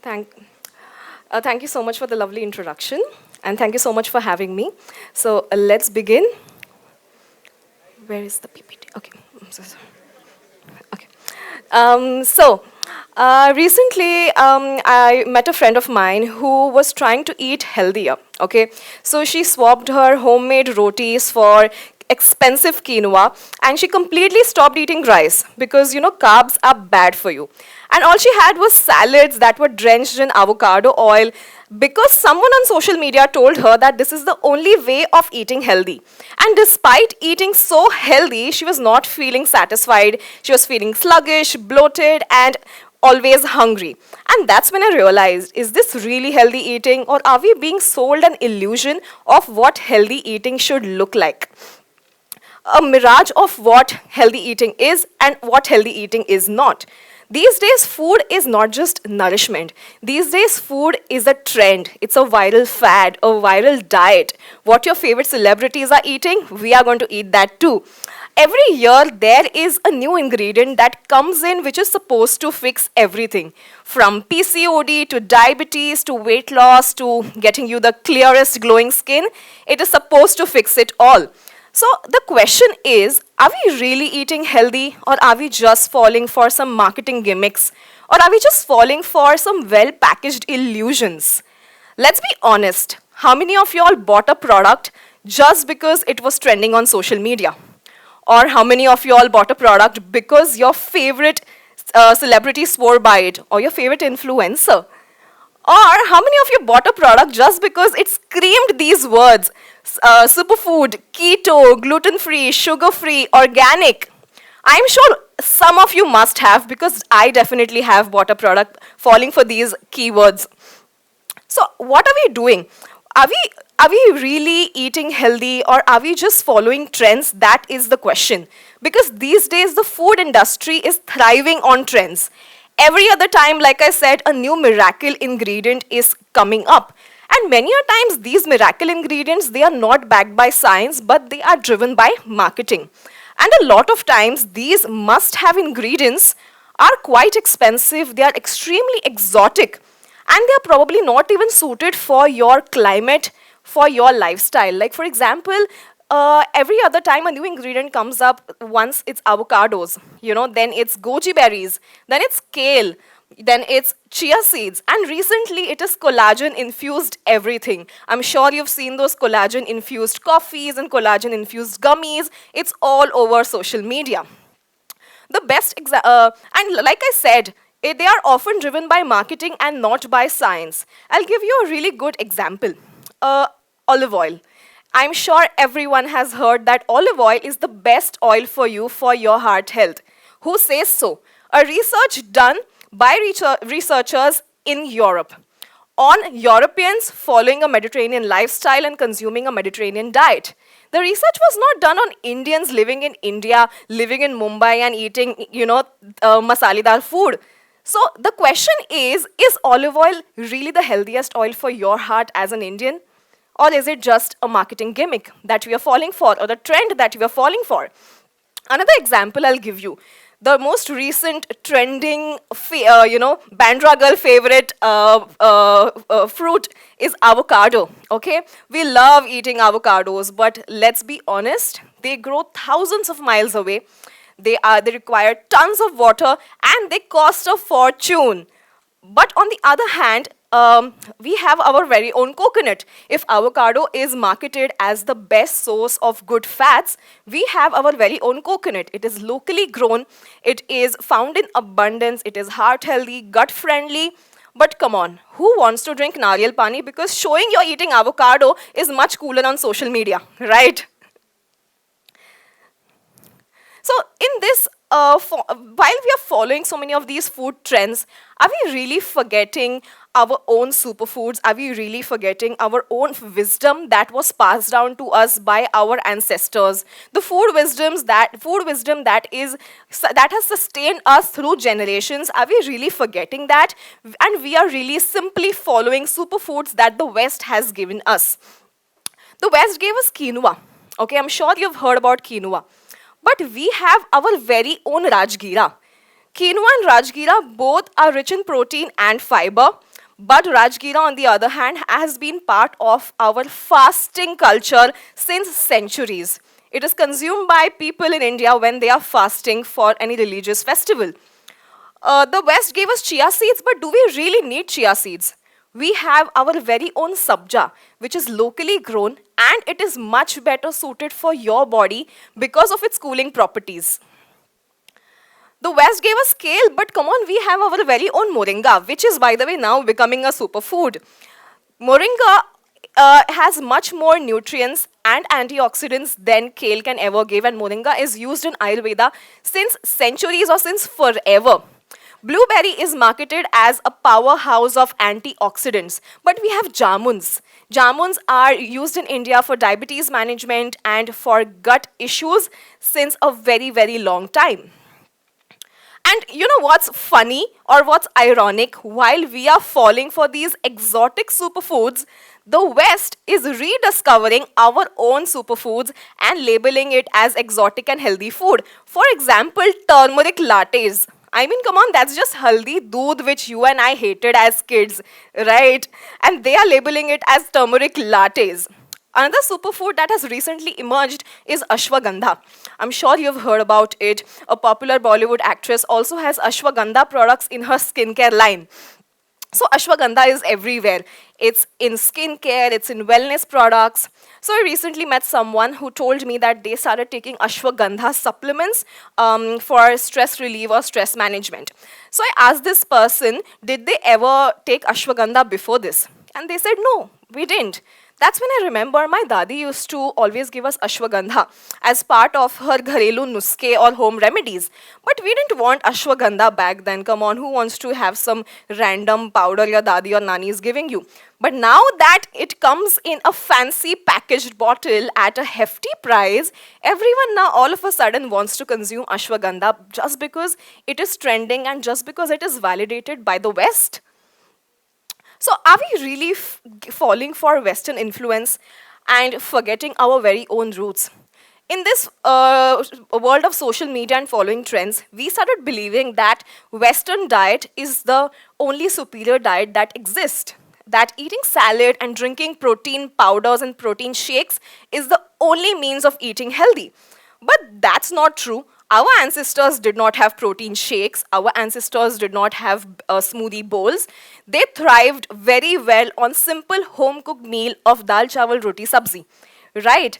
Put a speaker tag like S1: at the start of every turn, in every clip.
S1: Thank, thank you so much for the lovely introduction, and thank you so much for having me. So let's begin. Where is the PPT? Okay. I'm so sorry. Okay. Recently, I met a friend of mine who was trying to eat healthier. Okay, so she swapped her homemade rotis for expensive quinoa, and she completely stopped eating rice because carbs are bad for you. And all she had was salads that were drenched in avocado oil because someone on social media told her that this is the only way of eating healthy. And despite eating so healthy, she was not feeling satisfied. She was feeling sluggish, bloated, and always hungry. And that's when I realized, is this really healthy eating, or are we being sold an illusion of what healthy eating should look like? A mirage of what healthy eating is and what healthy eating is not. These days, food is not just nourishment. These days, food is a trend. It's a viral fad, a viral diet. What your favorite celebrities are eating, we are going to eat that too. Every year, there is a new ingredient that comes in which is supposed to fix everything. From PCOD to diabetes to weight loss to getting you the clearest glowing skin, it is supposed to fix it all. So the question is, are we really eating healthy, or are we just falling for some marketing gimmicks, or are we just falling for some well-packaged illusions? Let's be honest, how many of y'all bought a product just because it was trending on social media? Or how many of y'all bought a product because your favorite celebrity swore by it, or your favorite influencer? Or how many of you bought a product just because it screamed these words, superfood, keto, gluten-free, sugar-free, organic? I'm sure some of you must have, because I definitely have bought a product falling for these keywords. So what are we doing? Are we really eating healthy, or are we just following trends? That is the question. Because these days the food industry is thriving on trends. Every other time, like I said, a new miracle ingredient is coming up. And many a times these miracle ingredients, they are not backed by science, but they are driven by marketing. And a lot of times these must-have ingredients are quite expensive, they are extremely exotic, and they are probably not even suited for your climate, for your lifestyle. Like for example, every other time a new ingredient comes up, once it's avocados, then it's goji berries, then it's kale, then it's chia seeds, and recently it is collagen infused everything. I'm sure you've seen those collagen infused coffees and collagen infused gummies. It's all over social media. And like I said, they are often driven by marketing and not by science. I'll give you a really good example. Olive oil. I'm sure everyone has heard that olive oil is the best oil for you for your heart health. Who says so? A research done by researchers in Europe on Europeans following a Mediterranean lifestyle and consuming a Mediterranean diet. The research was not done on Indians living in India, living in Mumbai and eating, masaledar food. So the question is olive oil really the healthiest oil for your heart as an Indian? Or is it just a marketing gimmick that we are falling for, or the trend that we are falling for? Another example I'll give you. The most recent trending, Bandra girl favorite fruit is avocado. Okay, we love eating avocados, but let's be honest, they grow thousands of miles away. They require tons of water, and they cost a fortune. But on the other hand, we have our very own coconut. If avocado is marketed as the best source of good fats, we have our very own coconut. It is locally grown, it is found in abundance, it is heart healthy, gut friendly. But come on, who wants to drink nariyal pani? Because showing you're eating avocado is much cooler on social media, right? So in this, while we are following so many of these food trends, are we really forgetting our own superfoods? Are we really forgetting our own wisdom that was passed down to us by our ancestors? The food wisdom that has sustained us through generations. Are we really forgetting that? And we are really simply following superfoods that the West has given us. The West gave us quinoa. Okay, I'm sure you've heard about quinoa. But we have our very own Rajgira. Quinoa and Rajgira both are rich in protein and fiber. But Rajgira, on the other hand, has been part of our fasting culture since centuries. It is consumed by people in India when they are fasting for any religious festival. The West gave us chia seeds, but do we really need chia seeds? We have our very own sabja, which is locally grown and it is much better suited for your body because of its cooling properties. The West gave us kale, but come on, we have our very own moringa, which is, by the way, now becoming a superfood. Moringa has much more nutrients and antioxidants than kale can ever give, and moringa is used in Ayurveda since centuries or since forever. Blueberry is marketed as a powerhouse of antioxidants, but we have jamuns. Jamuns are used in India for diabetes management and for gut issues since a very, very long time. And you know what's funny or what's ironic? While we are falling for these exotic superfoods, the West is rediscovering our own superfoods and labeling it as exotic and healthy food. For example, turmeric lattes. I mean, come on, that's just haldi doodh, which you and I hated as kids, right? And they are labeling it as turmeric lattes. Another superfood that has recently emerged is ashwagandha. I'm sure you've heard about it. A popular Bollywood actress also has ashwagandha products in her skincare line. So ashwagandha is everywhere. It's in skincare, it's in wellness products. So I recently met someone who told me that they started taking ashwagandha supplements for stress relief or stress management. So I asked this person, did they ever take ashwagandha before this? And they said, no, we didn't. That's when I remember my dadi used to always give us ashwagandha as part of her gharelu nuske or home remedies. But we didn't want ashwagandha back then. Come on, who wants to have some random powder your dadi or nani is giving you? But now that it comes in a fancy packaged bottle at a hefty price, everyone now all of a sudden wants to consume ashwagandha just because it is trending and just because it is validated by the West. So, are we really falling for Western influence and forgetting our very own roots? In this world of social media and following trends, we started believing that Western diet is the only superior diet that exists. That eating salad and drinking protein powders and protein shakes is the only means of eating healthy. But that's not true. Our ancestors did not have protein shakes. Our ancestors did not have smoothie bowls. They thrived very well on simple home cooked meal of dal chawal roti sabzi. Right?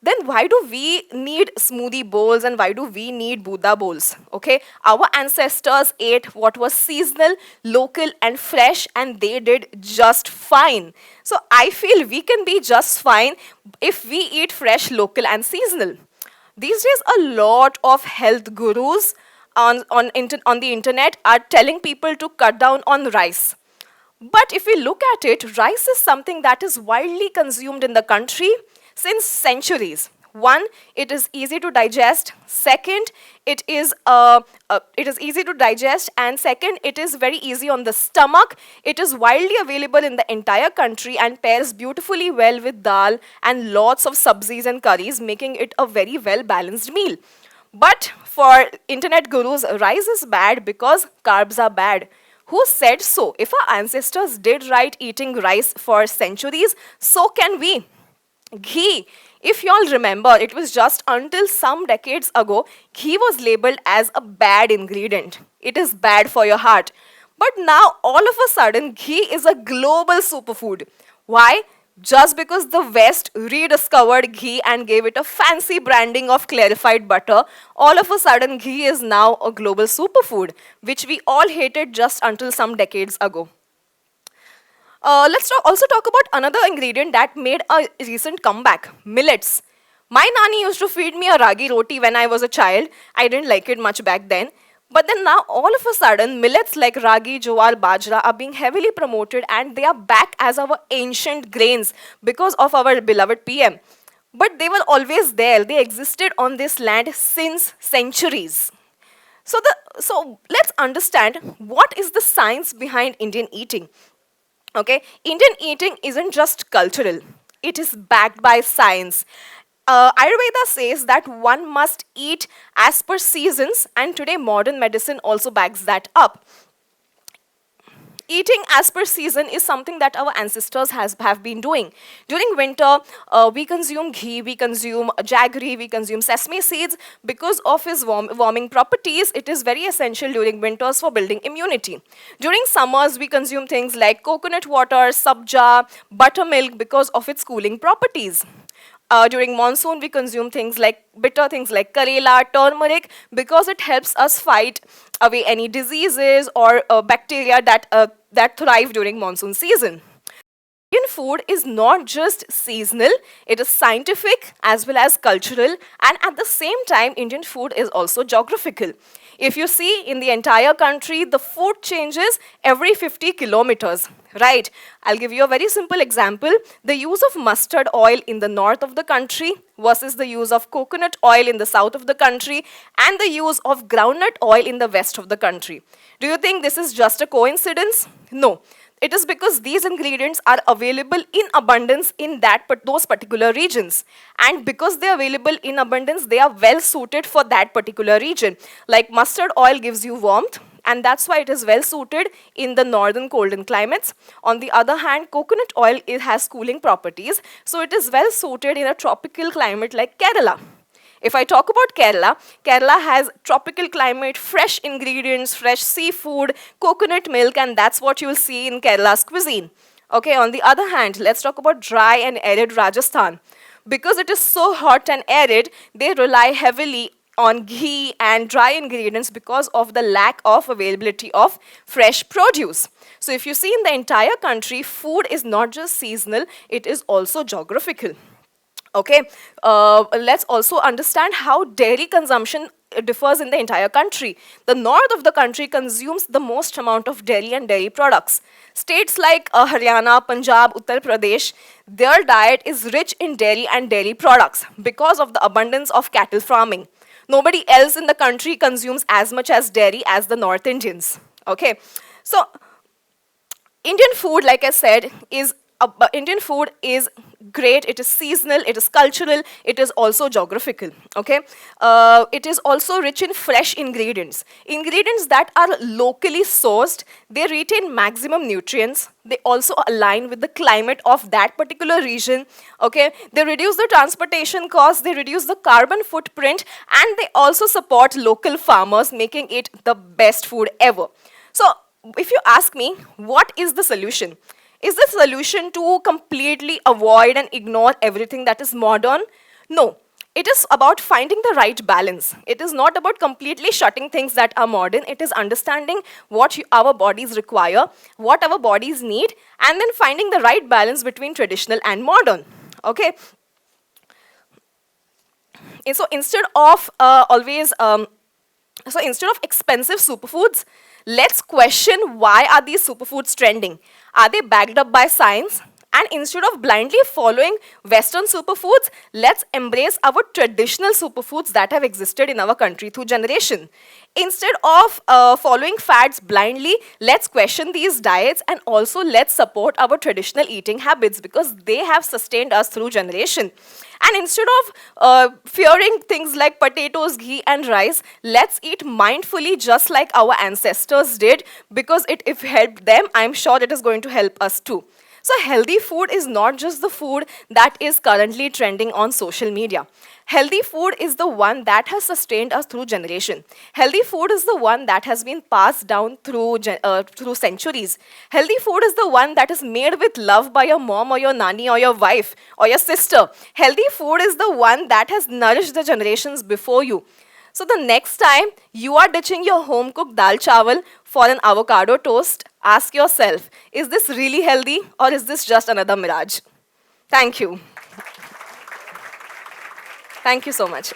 S1: Then why do we need smoothie bowls and why do we need Buddha bowls? Okay, our ancestors ate what was seasonal, local, and fresh, and they did just fine. So I feel we can be just fine if we eat fresh, local, and seasonal. These days, a lot of health gurus on the internet are telling people to cut down on rice. But if we look at it, rice is something that is widely consumed in the country since centuries. One, it is easy to digest. Second, it is easy to digest, and second, it is very easy on the stomach. It is widely available in the entire country and pairs beautifully well with dal and lots of sabzis and curries, making it a very well balanced meal. But for internet gurus, rice is bad because carbs are bad. Who said so? If our ancestors did right eating rice for centuries, so can we. Ghee. If you all remember, it was just until some decades ago, ghee was labeled as a bad ingredient. It is bad for your heart. But now, all of a sudden, ghee is a global superfood. Why? Just because the West rediscovered ghee and gave it a fancy branding of clarified butter, all of a sudden, ghee is now a global superfood, which we all hated just until some decades ago. Also talk about another ingredient that made a recent comeback, millets. My nani used to feed me a ragi roti when I was a child. I didn't like it much back then. But then now, all of a sudden, millets like ragi, jowar, bajra are being heavily promoted and they are back as our ancient grains because of our beloved PM. But they were always there. They existed on this land since centuries. So let's understand what is the science behind Indian eating. Okay, Indian eating isn't just cultural, it is backed by science. Ayurveda says that one must eat as per seasons, and today modern medicine also backs that up. Eating as per season is something that our ancestors have been doing. During winter, we consume ghee, we consume jaggery, we consume sesame seeds. Because of its warming properties, it is very essential during winters for building immunity. During summers, we consume things like coconut water, sabja, buttermilk because of its cooling properties. During monsoon, we consume things like bitter things like karela, turmeric, because it helps us fight away any diseases or bacteria that thrive during monsoon season. Indian food is not just seasonal, it is scientific as well as cultural, and at the same time, Indian food is also geographical. If you see in the entire country, the food changes every 50 kilometers, right? I'll give you a very simple example. The use of mustard oil in the north of the country versus the use of coconut oil in the south of the country, and the use of groundnut oil in the west of the country. Do you think this is just a coincidence? No. It is because these ingredients are available in abundance in those particular regions. And because they are available in abundance, they are well suited for that particular region. Like mustard oil gives you warmth, and that's why it is well suited in the northern colder climates. On the other hand, coconut oil, it has cooling properties, so it is well suited in a tropical climate like Kerala. If I talk about Kerala, Kerala has tropical climate, fresh ingredients, fresh seafood, coconut milk, and that's what you'll see in Kerala's cuisine. Okay, on the other hand, let's talk about dry and arid Rajasthan. Because it is so hot and arid, they rely heavily on ghee and dry ingredients because of the lack of availability of fresh produce. So if you see in the entire country, food is not just seasonal, it is also geographical. Okay, let's also understand how dairy consumption differs in the entire country. The north of the country consumes the most amount of dairy and dairy products. States like Haryana, Punjab, Uttar Pradesh, their diet is rich in dairy and dairy products because of the abundance of cattle farming. Nobody else in the country consumes as much as dairy as the North Indians. Okay, so Indian food, like I said, Indian food is great. It is seasonal, it is cultural, it is also geographical. Okay, it is also rich in fresh ingredients. Ingredients that are locally sourced, they retain maximum nutrients. They also align with the climate of that particular region. Okay, they reduce the transportation costs, they reduce the carbon footprint, and they also support local farmers, making it the best food ever. So, if you ask me, what is the solution? Is the solution to completely avoid and ignore everything that is modern? No. It is about finding the right balance. It is not about completely shutting things that are modern. It is understanding what our bodies require, what our bodies need, and then finding the right balance between traditional and modern. Okay? And so instead of instead of expensive superfoods, let's question, why are these superfoods trending? Are they backed up by science? And instead of blindly following Western superfoods, let's embrace our traditional superfoods that have existed in our country through generation. Instead of following fads blindly, let's question these diets, and also let's support our traditional eating habits because they have sustained us through generation. And instead of fearing things like potatoes, ghee, and rice, let's eat mindfully just like our ancestors did, because if it helped them, I'm sure it is going to help us too. So healthy food is not just the food that is currently trending on social media. Healthy food is the one that has sustained us through generation. Healthy food is the one that has been passed down through centuries. Healthy food is the one that is made with love by your mom or your nanny or your wife or your sister. Healthy food is the one that has nourished the generations before you. So the next time you are ditching your home-cooked dal chawal for an avocado toast, ask yourself, is this really healthy or is this just another mirage? Thank you. Thank you so much.